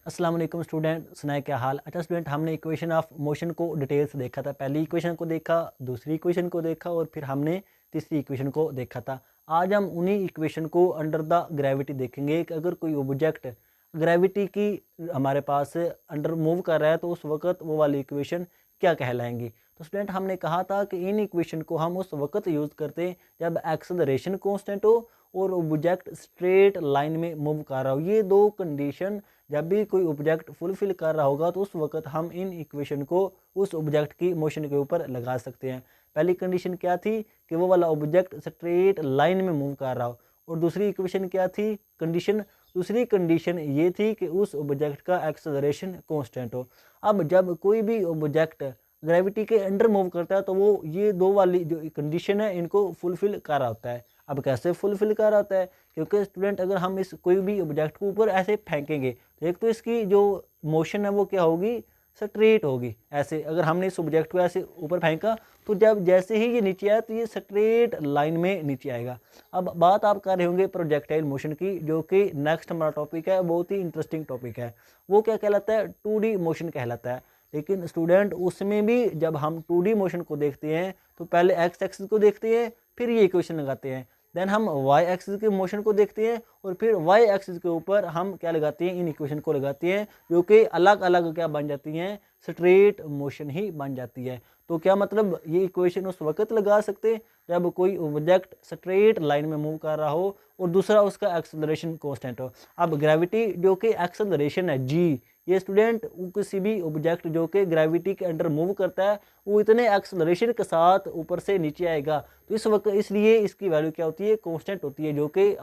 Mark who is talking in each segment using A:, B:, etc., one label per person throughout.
A: अस्सलाम वालेकुम स्टूडेंट, सुनाए क्या हाल। अच्छा स्टूडेंट, हमने इक्वेशन ऑफ मोशन को डिटेल से देखा था। पहली इक्वेशन को देखा, दूसरी इक्वेशन को देखा और फिर हमने तीसरी इक्वेशन को देखा था। आज हम उन्हीं इक्वेशन को अंडर द ग्रेविटी देखेंगे कि अगर कोई ऑब्जेक्ट ग्रेविटी की हमारे पास अंडर मूव कर रहा है तो उस वक्त वो वाली इक्वेशन क्या कहलाएंगी। तो स्टूडेंट, हमने कहा था कि इन इक्वेशन को हम उस वक्त यूज़ करते हैं जब एक्सेलरेशन कांस्टेंट हो और ऑब्जेक्ट स्ट्रेट लाइन में मूव कर रहा हो। ये दो कंडीशन जब भी कोई ऑब्जेक्ट फुलफिल कर रहा होगा तो उस वक्त हम इन इक्वेशन को उस ऑब्जेक्ट की मोशन के ऊपर लगा सकते हैं। पहली कंडीशन क्या थी कि वो वाला ऑब्जेक्ट स्ट्रेट लाइन में मूव कर रहा हो, और दूसरी इक्वेशन क्या थी कंडीशन, दूसरी कंडीशन ये थी कि उस ऑब्जेक्ट का एक्सेलरेशन कांस्टेंट हो। अब जब कोई भी ऑब्जेक्ट ग्रेविटी के अंडर मूव करता है तो वो ये दो वाली जो कंडीशन है इनको फुलफिल कर रहा होता है। अब कैसे फुलफिल कर रहा होता है, क्योंकि स्टूडेंट अगर हम इस कोई भी ऑब्जेक्ट को ऊपर ऐसे फेंकेंगे तो एक तो इसकी जो मोशन है वो क्या होगी, स्ट्रेट होगी। ऐसे अगर हमने इस ऑब्जेक्ट को ऐसे ऊपर फेंका तो जब जैसे ही ये नीचे आया तो ये स्ट्रेट लाइन में नीचे आएगा। अब बात आप कर रहे होंगे प्रोजेक्टाइल मोशन की, जो कि नेक्स्ट हमारा टॉपिक है, बहुत ही इंटरेस्टिंग टॉपिक है। वो क्या कहलाता है, 2D मोशन कहलाता है। लेकिन स्टूडेंट उसमें भी जब हम 2D मोशन को देखते हैं तो पहले एक्स एक्सिस को देखते हैं, फिर ये इक्वेशन लगाते हैं। देन हम वाई एक्सिस के मोशन को देखते हैं और फिर वाई एक्सिस के ऊपर हम क्या लगाते हैं, इन इक्वेशन को लगाते हैं, जो कि अलग अलग क्या बन जाती हैं, स्ट्रेट मोशन ही बन जाती है। तो क्या मतलब ये इक्वेशन उस वक्त लगा सकते हैं जब कोई ऑब्जेक्ट स्ट्रेट लाइन में मूव कर रहा हो और दूसरा उसका एक्सेलरेशन कांस्टेंट हो। अब ग्रेविटी जो कि एक्सेलरेशन है जी, ये स्टूडेंट किसी भी ऑब्जेक्ट जो कि ग्रेविटी के अंडर मूव करता है वो इतने एक्सेलरेशन के साथ ऊपर से नीचे आएगा, तो इस वक्त इसलिए इसकी वैल्यू क्या होती है, कांस्टेंट होती है, जो कि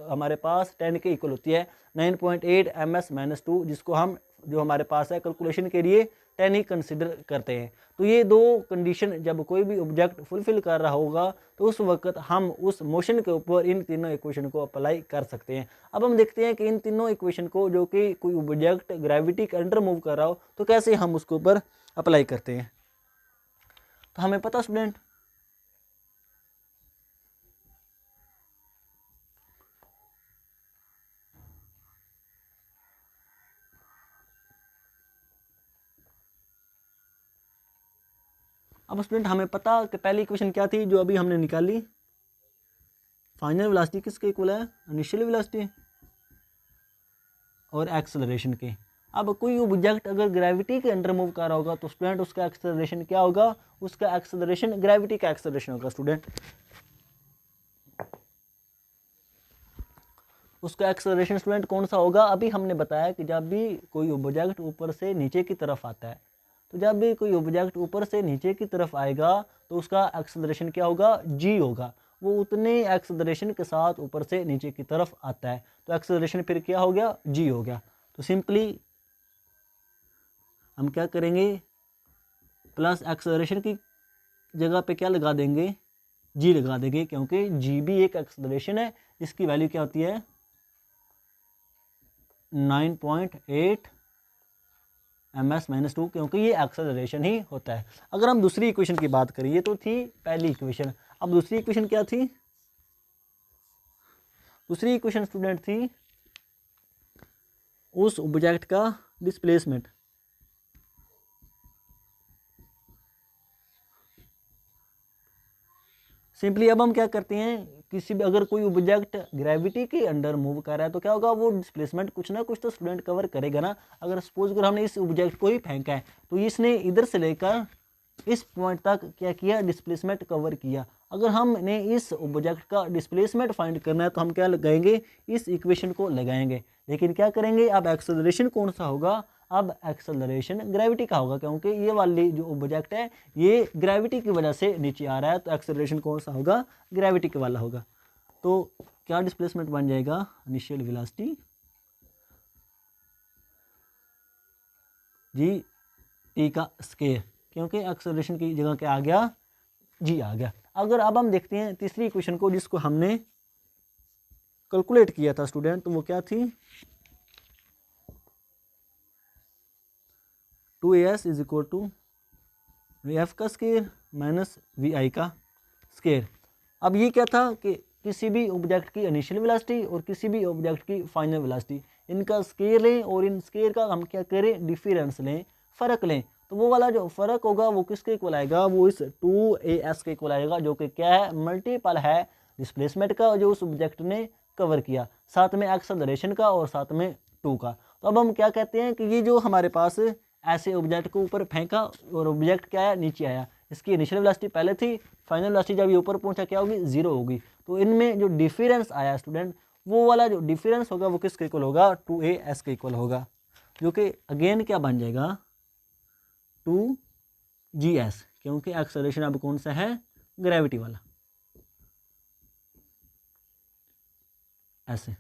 A: हमारे पास 10 के इक्वल होती है 9.8 ms-2, जिसको हम जो हमारे पास है कैलकुलेशन के लिए 10 ही कंसिडर करते हैं। तो ये दो कंडीशन जब कोई भी ऑब्जेक्ट फुलफिल कर रहा होगा तो उस वक्त हम उस मोशन के ऊपर इन तीनों इक्वेशन को अप्लाई कर सकते हैं। अब हम देखते हैं कि इन तीनों इक्वेशन को जो कि कोई ऑब्जेक्ट ग्रेविटी के अंडर मूव कर रहा हो तो कैसे हम उसके ऊपर अप्लाई करते हैं। तो हमें पता स्टूडेंट, अब स्टूडेंट हमें पता कि पहली इक्वेशन क्या थी जो अभी हमने निकाली, फाइनल वेलोसिटी किसके इक्वल है, इनिशियल वेलोसिटी और एक्सेलरेशन के। अब कोई ऑब्जेक्ट अगर ग्रेविटी के अंडर मूव कर रहा होगा तो स्टूडेंट उसका एक्सेलरेशन क्या होगा, उसका एक्सेलरेशन ग्रेविटी का एक्सेलरेशन होगा स्टूडेंट। उसका एक्सेलरेशन स्टूडेंट कौन सा होगा, अभी हमने बताया कि जब भी कोई ऑब्जेक्ट ऊपर से नीचे की तरफ आता है, तो जब भी कोई ऑब्जेक्ट ऊपर से नीचे की तरफ आएगा तो उसका एक्सेलरेशन क्या होगा, जी होगा। वो उतने एक्सेलरेशन के साथ ऊपर से नीचे की तरफ आता है तो एक्सेलरेशन फिर क्या हो गया, जी हो गया। तो सिंपली हम क्या करेंगे, प्लस एक्सेलरेशन की जगह पे क्या लगा देंगे, जी लगा देंगे, क्योंकि जी भी एक एक्सेलरेशन है जिसकी वैल्यू क्या होती है 9.8 ms-2, क्योंकि ये एक्सेलरेशन ही होता है। अगर हम दूसरी इक्वेशन की बात करें, ये तो थी पहली इक्वेशन, अब दूसरी इक्वेशन क्या थी, दूसरी इक्वेशन स्टूडेंट थी उस ऑब्जेक्ट का डिस्प्लेसमेंट। सिंपली अब हम क्या करते हैं, किसी भी अगर कोई ऑब्जेक्ट ग्रेविटी के अंडर मूव कर रहा है तो क्या होगा, वो डिस्प्लेसमेंट कुछ ना कुछ तो स्टूडेंट कवर करेगा ना। अगर सपोज अगर हमने इस ऑब्जेक्ट को ही फेंका है तो इसने इधर से लेकर इस पॉइंट तक क्या किया, डिस्प्लेसमेंट कवर किया। अगर हमने इस ऑब्जेक्ट का डिस्प्लेसमेंट फाइंड करना है तो हम क्या लगाएंगे, इस इक्वेशन को लगाएंगे। लेकिन क्या करेंगे, अब एक्सेलरेशन कौन सा होगा, अब एक्सेलरेशन ग्रेविटी का होगा, क्योंकि ये वाली जो ऑब्जेक्ट है ये ग्रेविटी की वजह से नीचे आ रहा है, तो एक्सेलरेशन कौन सा होगा, ग्रेविटी के वाला होगा। तो क्या डिस्प्लेसमेंट बन जाएगा, इनिशियल वेलोसिटी जी टी का स्क्वायर, क्योंकि एक्सेलरेशन की जगह क्या आ गया, जी आ गया। अगर अब हम देखते हैं तीसरी इक्वेशन को जिसको हमने कैलकुलेट किया था स्टूडेंट, तो वो क्या थी, 2as is equal to v का स्क्वायर माइनस वी का स्क्वायर। अब ये क्या था कि किसी भी ऑब्जेक्ट की इनिशियल वेलोसिटी और किसी भी ऑब्जेक्ट की फाइनल वेलोसिटी, इनका स्केयर लें और इन स्केयर का हम क्या करें, डिफरेंस लें, फ़र्क लें। तो वो वाला जो फ़र्क होगा वो किसके इक्वल आएगा, वो इस 2as के इक्वल आएगा, जो कि क्या है, मल्टीपल है डिस्प्लेसमेंट का जो उस ऑब्जेक्ट ने कवर किया, साथ में एक्सेलरेशन का और साथ में 2 का। तो अब हम क्या कहते हैं कि ये जो हमारे पास ऐसे ऑब्जेक्ट को ऊपर फेंका और ऑब्जेक्ट क्या है, नीचे आया, इसकी इनिशियल वेलोसिटी पहले थी, फाइनल वेलोसिटी जब ये ऊपर पहुंचा क्या होगी, 0 होगी। तो इनमें जो डिफरेंस आया स्टूडेंट, वो वाला जो डिफरेंस होगा वो किसके इक्वल होगा, 2as के इक्वल होगा, जो कि अगेन क्या बन जाएगा, 2gs, क्योंकि एक्सेलरेशन अब कौन सा है, ग्रेविटी वाला। ऐसे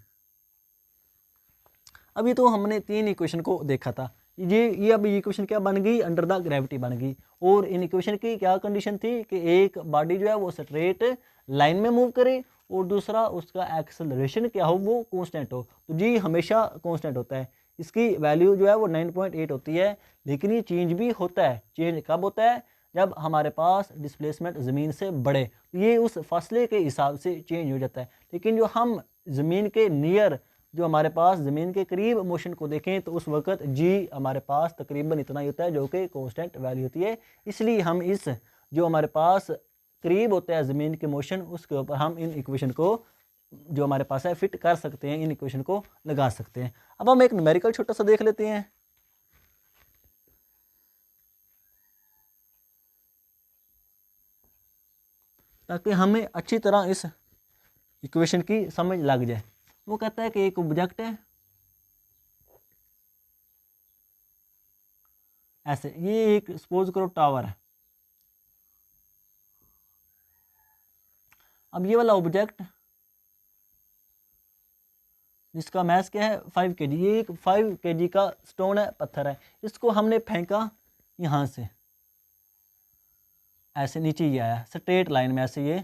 A: अभी तो हमने 3 इक्वेशन को देखा था, ये अब इक्वेशन क्या बन गई, अंडर द ग्रेविटी बन गई। और इन इक्वेशन की क्या कंडीशन थी कि एक बॉडी जो है वो स्ट्रेट लाइन में मूव करे और दूसरा उसका एक्सेलरेशन क्या हो, वो कांस्टेंट हो। तो जी हमेशा कांस्टेंट होता है, इसकी वैल्यू जो है वो 9.8 होती है, लेकिन ये चेंज भी होता है। चेंज कब होता है, जब हमारे पास डिस्प्लेसमेंट ज़मीन से बढ़े, तो ये उस फासले के हिसाब से चेंज हो जाता है। लेकिन जो हम ज़मीन के नियर, जो हमारे पास ज़मीन के करीब मोशन को देखें, तो उस वक्त जी हमारे पास तकरीबन इतना ही होता है, जो कि कांस्टेंट वैल्यू होती है। इसलिए हम इस जो हमारे पास करीब होता है ज़मीन के मोशन, उसके ऊपर हम इन इक्वेशन को जो हमारे पास है फिट कर सकते हैं, इन इक्वेशन को लगा सकते हैं। अब हम एक न्यूमेरिकल छोटा सा देख लेते हैं, ताकि हमें अच्छी तरह इस इक्वेशन की समझ लग जाए। वो कहता है कि एक ऑब्जेक्ट है ऐसे, ये एक सपोज करो टावर है। अब ये वाला ऑब्जेक्ट जिसका मैस क्या है 5 kg, ये एक 5 kg का स्टोन है, पत्थर है, इसको हमने फेंका यहाँ से, ऐसे नीचे ही आया स्ट्रेट लाइन में, ऐसे ये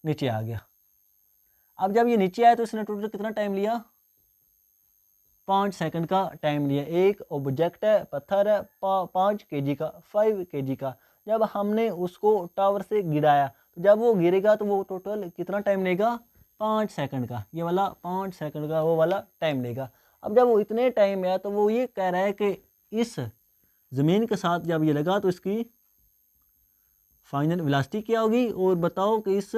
A: नीचे आ गया। अब जब ये नीचे आया तो इसने टोटल कितना टाइम लिया, 5 सेकंड का टाइम लिया। एक ऑब्जेक्ट है, पत्थर है, 5 kg का, 5 kg का। जब हमने उसको टावर से गिराया, तो जब वो गिरेगा तो वो टोटल कितना टाइम लेगा, 5 सेकंड का, ये वाला 5 सेकंड का वो वाला टाइम लेगा। अब जब वो इतने टाइम में आया, तो वो ये कह रहा है कि इस ज़मीन के साथ जब ये लगा तो इसकी फाइनल वेलोसिटी क्या होगी, और बताओ कि इस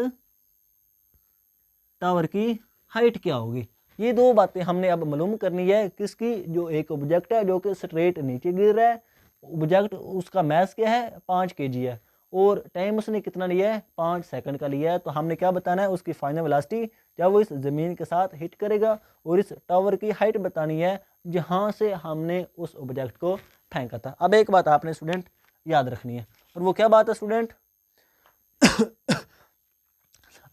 A: टावर की हाइट क्या होगी। ये दो बातें हमने अब मालूम करनी है, किसकी, जो एक ऑब्जेक्ट है जो कि स्ट्रेट नीचे गिर रहा है, ऑब्जेक्ट उसका मैस क्या है 5 kg है, और टाइम उसने कितना लिया है, 5 सेकंड का लिया है। तो हमने क्या बताना है, उसकी फाइनल वेलोसिटी जब वो इस ज़मीन के साथ हिट करेगा, और इस टावर की हाइट बतानी है जहाँ से हमने उस ऑब्जेक्ट को फेंका था। अब एक बात आपने स्टूडेंट याद रखनी है, और वो क्या बात है स्टूडेंट,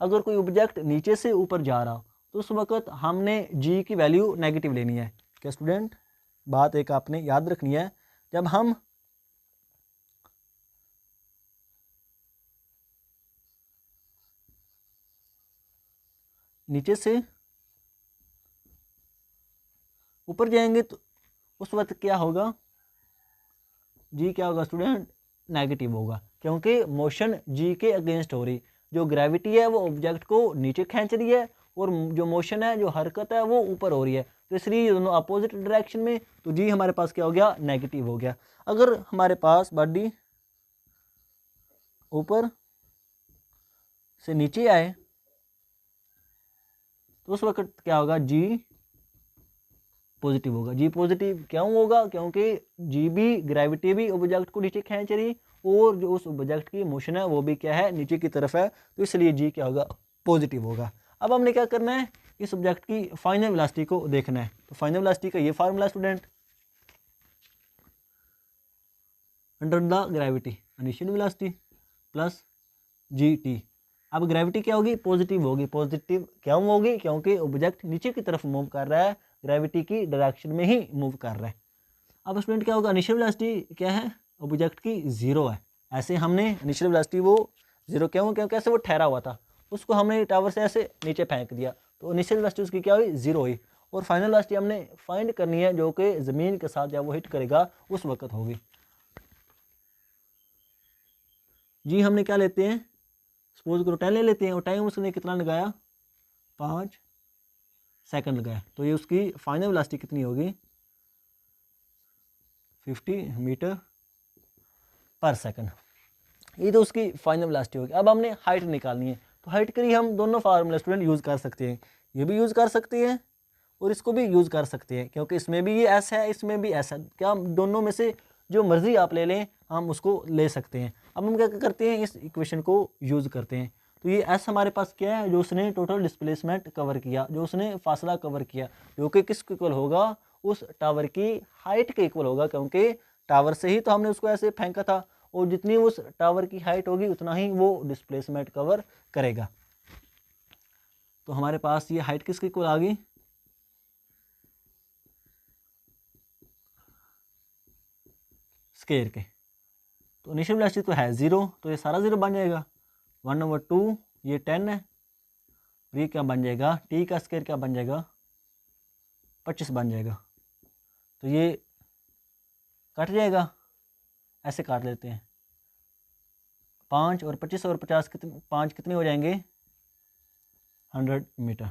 A: अगर कोई ऑब्जेक्ट नीचे से ऊपर जा रहा हो, तो उस वक्त हमने जी की वैल्यू नेगेटिव लेनी है। क्या स्टूडेंट, बात एक आपने याद रखनी है, जब हम नीचे से ऊपर जाएंगे तो उस वक्त क्या होगा, जी क्या होगा स्टूडेंट, नेगेटिव होगा, क्योंकि मोशन जी के अगेंस्ट हो रही। जो ग्रेविटी है वो ऑब्जेक्ट को नीचे खींच रही है, और जो मोशन है, जो हरकत है, वो ऊपर हो रही है। तो इसलिए दोनों अपोजिट डायरेक्शन में, तो जी हमारे पास क्या हो गया, नेगेटिव हो गया। अगर हमारे पास बॉडी ऊपर से नीचे आए, तो उस वक्त क्या होगा, जी पॉजिटिव होगा। जी पॉजिटिव क्यों होगा, क्योंकि जी भी, ग्रेविटी भी ऑब्जेक्ट को नीचे खींच रही, और जो उस ऑब्जेक्ट की मोशन है वो भी क्या है, नीचे की तरफ है, तो इसलिए जी क्या होगा, पॉजिटिव होगा। अब हमने क्या करना है, इस ऑब्जेक्ट की फाइनल वेलोसिटी को देखना है। तो फाइनल वेलोसिटी का ये formula student, under the gravity initial velocity plus G T. अब ग्रेविटी क्या होगी, पॉजिटिव होगी। पॉजिटिव क्यों होगी, क्योंकि ऑब्जेक्ट नीचे की तरफ मूव कर रहा है, ग्रेविटी की डायरेक्शन में ही मूव कर रहा है। अब स्टूडेंट क्या होगा, इनिशियल वेलोसिटी क्या है, ऑब्जेक्ट की 0 है। ऐसे हमने इनिशियल वेलोसिटी वो 0 क्यों, क्योंकि ऐसे वो ठहरा हुआ था, उसको हमने टावर से ऐसे नीचे फेंक दिया, तो इनिशियल वेलोसिटी उसकी क्या हुई, 0 हुई। और फाइनल वेलोसिटी हमने फाइंड करनी है, जो कि ज़मीन के साथ जब वो हिट करेगा उस वक्त होगी। जी हमने क्या लेते हैं, सपोज करो 10 ले लेते हैं, और टाइम उसने कितना लगाया, 5 सेकंड लगाए, तो ये उसकी फाइनल वेलोसिटी कितनी होगी 50 मीटर पर सेकंड। ये तो उसकी फाइनल वेलोसिटी होगी। अब हमने हाइट निकालनी है, तो हाइट के लिए हम दोनों फार्मूला स्टूडेंट यूज़ कर सकते हैं, ये भी यूज़ कर सकते हैं और इसको भी यूज़ कर सकते हैं, क्योंकि इसमें भी ये एस है, इसमें भी एस है। क्या हम दोनों में से जो मर्जी आप ले लें, हम उसको ले सकते हैं। अब हम क्या करते हैं, इस इक्वेशन को यूज़ करते हैं। तो ये एस हमारे पास क्या है, जो उसने टोटल डिस्प्लेसमेंट कवर किया, जो उसने फासला कवर किया, जो कि किसके इक्वल होगा, उस टावर की हाइट के इक्वल होगा, क्योंकि टावर से ही तो हमने उसको ऐसे फेंका था, और जितनी उस टावर की हाइट होगी उतना ही वो डिस्प्लेसमेंट कवर करेगा। तो हमारे पास ये हाइट किसके इक्वल आ गई, स्केयर के। तो इनिशियल वेलोसिटी तो है 0, तो ये सारा 0 बन जाएगा। 1/2 ये 10 है, ये क्या बन जाएगा, टी का स्केयर क्या बन जाएगा 25 बन जाएगा। तो ये कट जाएगा, ऐसे काट लेते हैं, 5 और 25 और 50 कितने, 5 कितने हो जाएंगे 100 मीटर।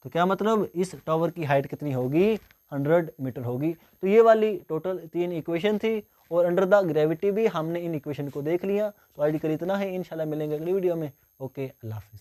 A: तो क्या मतलब इस टावर की हाइट कितनी होगी 100 मीटर होगी। तो ये वाली टोटल 3 इक्वेशन थी, और अंडर द ग्रेविटी भी हमने इन इक्वेशन को देख लिया। तो आज के लिए इतना है, इंशाल्लाह मिलेंगे अगली वीडियो में। ओके, अल्लाह हाफिज़।